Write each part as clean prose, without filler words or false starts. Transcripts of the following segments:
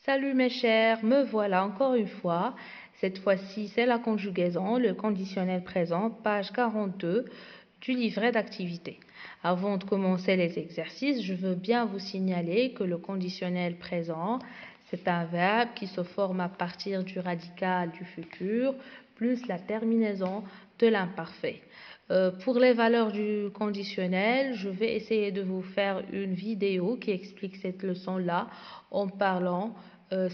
Salut mes chers, me voilà encore une fois. Cette fois-ci, c'est la conjugaison, le conditionnel présent, page 42 du livret d'activité. Avant de commencer les exercices, je veux bien vous signaler que le conditionnel présent, c'est un verbe qui se forme à partir du radical du futur plus la terminaison de l'imparfait. Pour les valeurs du conditionnel, je vais essayer de vous faire une vidéo qui explique cette leçon-là en parlant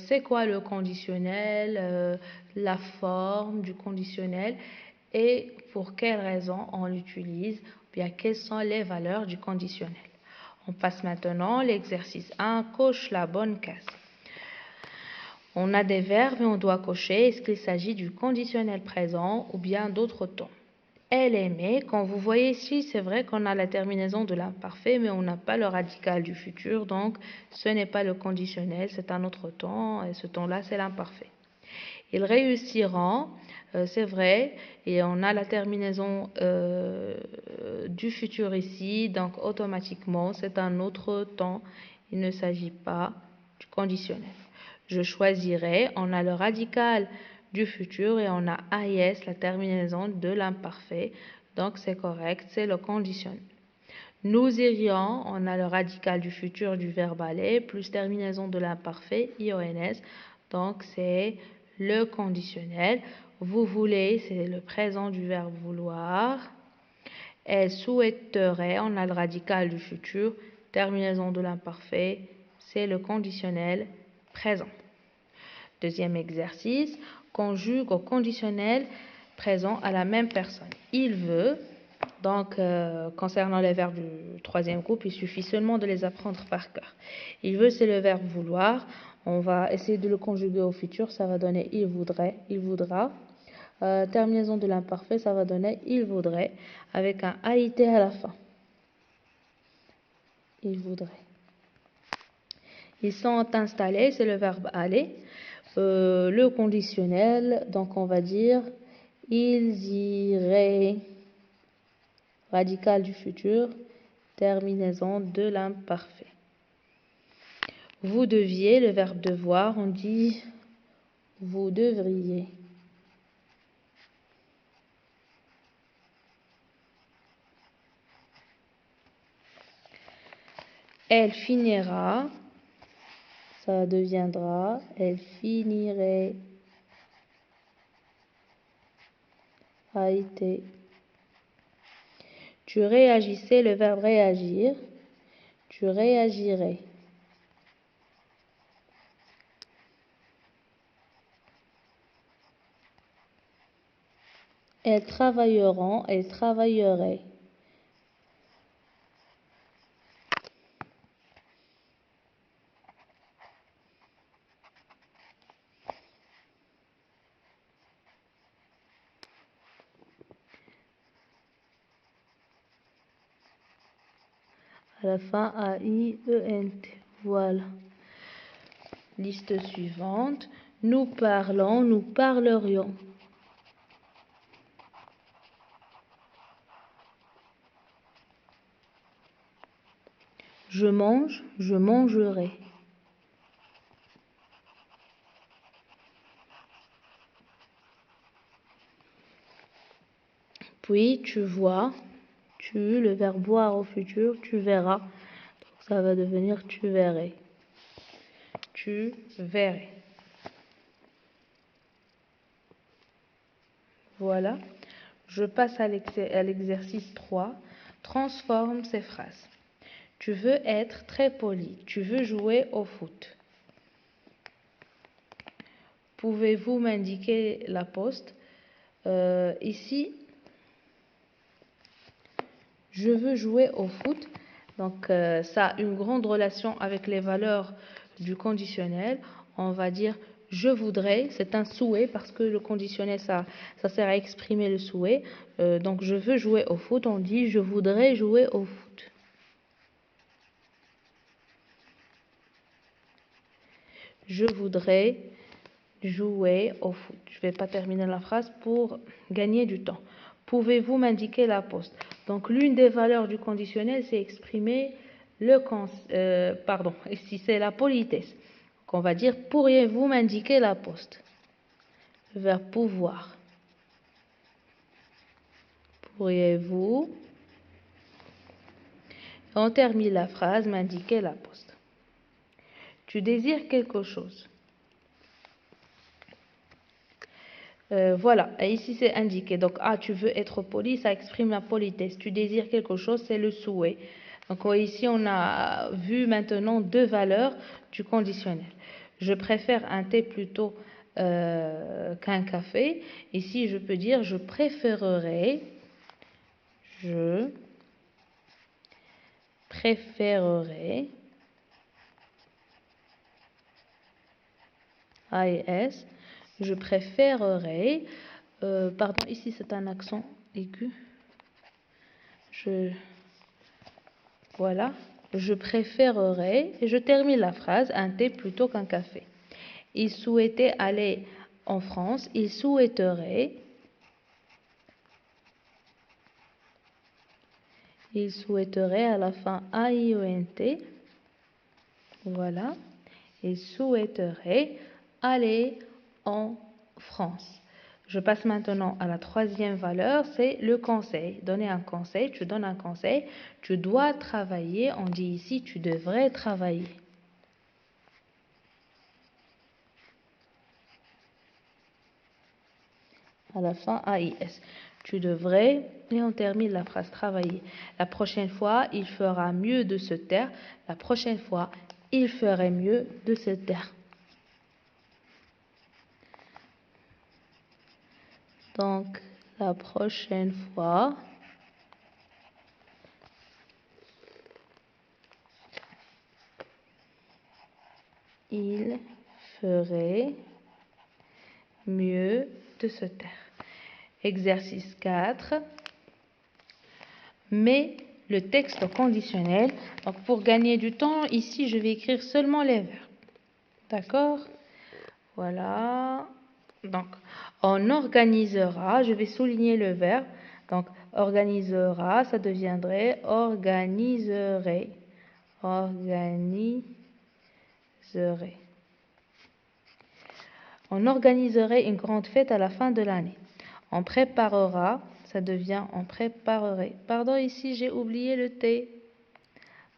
c'est quoi le conditionnel, la forme du conditionnel et pour quelles raisons on l'utilise, ou bien quelles sont les valeurs du conditionnel. On passe maintenant à l'exercice 1, coche la bonne case. On a des verbes et on doit cocher est-ce qu'il s'agit du conditionnel présent ou bien d'autres temps. Elle aimait, quand vous voyez ici, c'est vrai qu'on a la terminaison de l'imparfait, mais on n'a pas le radical du futur, donc ce n'est pas le conditionnel, c'est un autre temps, et ce temps-là, c'est l'imparfait. Ils réussiront, c'est vrai, et on a la terminaison du futur ici, donc automatiquement, c'est un autre temps, il ne s'agit pas du conditionnel. Je choisirai, on a le radical du futur et on a AIS, la terminaison de l'imparfait, donc c'est correct, c'est le conditionnel. Nous irions, on a le radical du futur du verbe aller, plus terminaison de l'imparfait, IONS, donc c'est le conditionnel. Vous voulez, c'est le présent du verbe vouloir. Elle souhaiterait, on a le radical du futur, terminaison de l'imparfait, c'est le conditionnel présent. Deuxième exercice, conjugue au conditionnel présent à la même personne. Il veut, donc concernant les verbes du troisième groupe, il suffit seulement de les apprendre par cœur. Il veut, c'est le verbe vouloir. On va essayer de le conjuguer au futur, ça va donner il voudrait, il voudra. Terminaison de l'imparfait, ça va donner il voudrait, avec un AIT à la fin. Il voudrait. Ils sont installés, c'est le verbe aller. Le conditionnel, donc on va dire ils iraient, radical du futur, terminaison de l'imparfait. Vous deviez, le verbe devoir, on dit vous devriez. Elle finira, ça deviendra, elle finirait, a été. Tu réagissais, le verbe réagir, tu réagirais. Elles travailleront, elles travailleraient. À la fin, A-I-E-N-T. Voilà. Liste suivante. Nous parlons, nous parlerions. Je mange, je mangerai. Puis tu vois, tu, le verbe boire au futur, tu verras. Donc ça va devenir tu verrais. Tu verrais. Voilà. Je passe à l'exercice 3. Transforme ces phrases. Tu veux être très poli. Tu veux jouer au foot. Pouvez-vous m'indiquer la poste? Ici, je veux jouer au foot. Donc, ça a une grande relation avec les valeurs du conditionnel. On va dire je voudrais, c'est un souhait parce que le conditionnel, ça sert à exprimer le souhait. Donc, je veux jouer au foot, on dit je voudrais jouer au foot. Je voudrais jouer au foot. Je ne vais pas terminer la phrase pour gagner du temps. Pouvez-vous m'indiquer la poste? Donc, l'une des valeurs du conditionnel, c'est exprimer ici c'est la politesse. qu'on va dire pourriez-vous m'indiquer la poste. Le verbe pouvoir. Pourriez-vous, on termine la phrase, m'indiquer la poste. Tu désires quelque chose. Voilà, et ici c'est indiqué. Donc, tu veux être poli, ça exprime la politesse. Tu désires quelque chose, c'est le souhait. Donc, ici, on a vu maintenant deux valeurs du conditionnel. Je préfère un thé plutôt qu'un café. Ici, je peux dire je préférerais AES, je préférerais, pardon, ici c'est un accent aigu, voilà, je préférerais, et je termine la phrase, un thé plutôt qu'un café. Il souhaitait aller en France, il souhaiterait à la fin AIENT, voilà, il souhaiterait aller en France. Je passe maintenant à la troisième valeur, c'est le conseil. Donner un conseil, tu donnes un conseil, tu dois travailler, on dit ici tu devrais travailler. À la fin, AIS. Tu devrais, et on termine la phrase travailler. La prochaine fois, il fera mieux de se taire. La prochaine fois, il ferait mieux de se taire. Donc, la prochaine fois, il ferait mieux de se taire. Exercice 4. Mais le texte conditionnel. Donc, pour gagner du temps, ici, je vais écrire seulement les verbes. D'accord? Voilà. Donc, on organisera, je vais souligner le verbe. Donc, organisera, ça deviendrait organiserait. Organiserait. On organiserait une grande fête à la fin de l'année. On préparera, ça devient on préparerait. Pardon, ici j'ai oublié le T.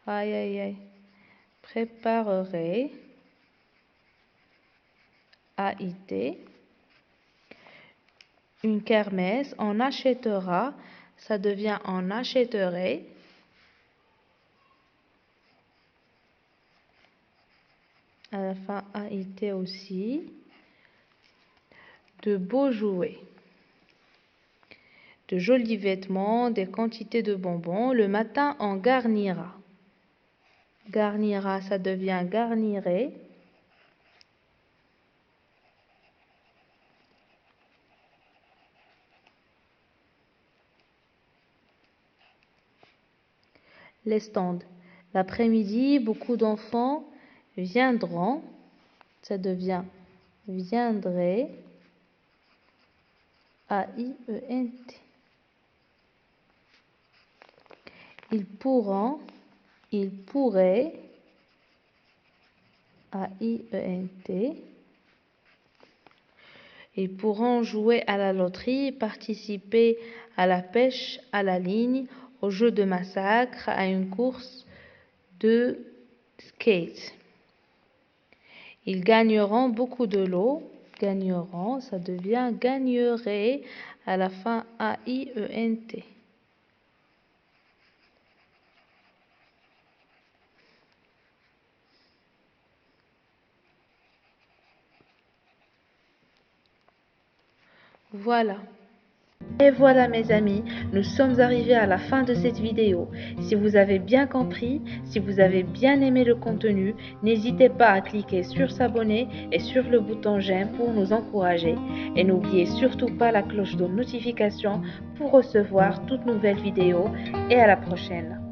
Aïe, aïe, aïe. Préparerait. AIT. Une kermesse, on achètera, ça devient on achèterait. À la fin, AIT aussi. De beaux jouets. De jolis vêtements, des quantités de bonbons. Le matin, on garnira. Garnira, ça devient garnirait. Les stands. L'après-midi, beaucoup d'enfants viendront. Ça devient viendrait. AIENT. Ils pourront, ils pourraient. AIENT. Ils pourront jouer à la loterie, participer à la pêche à la ligne, au jeu de massacre, à une course de skate. Ils gagneront beaucoup de lots. Gagneront, ça devient gagnerait à la fin AIENT. Voilà. Et voilà mes amis, nous sommes arrivés à la fin de cette vidéo. Si vous avez bien compris, si vous avez bien aimé le contenu, n'hésitez pas à cliquer sur s'abonner et sur le bouton j'aime pour nous encourager. Et n'oubliez surtout pas la cloche de notification pour recevoir toutes nouvelles vidéos. Et à la prochaine.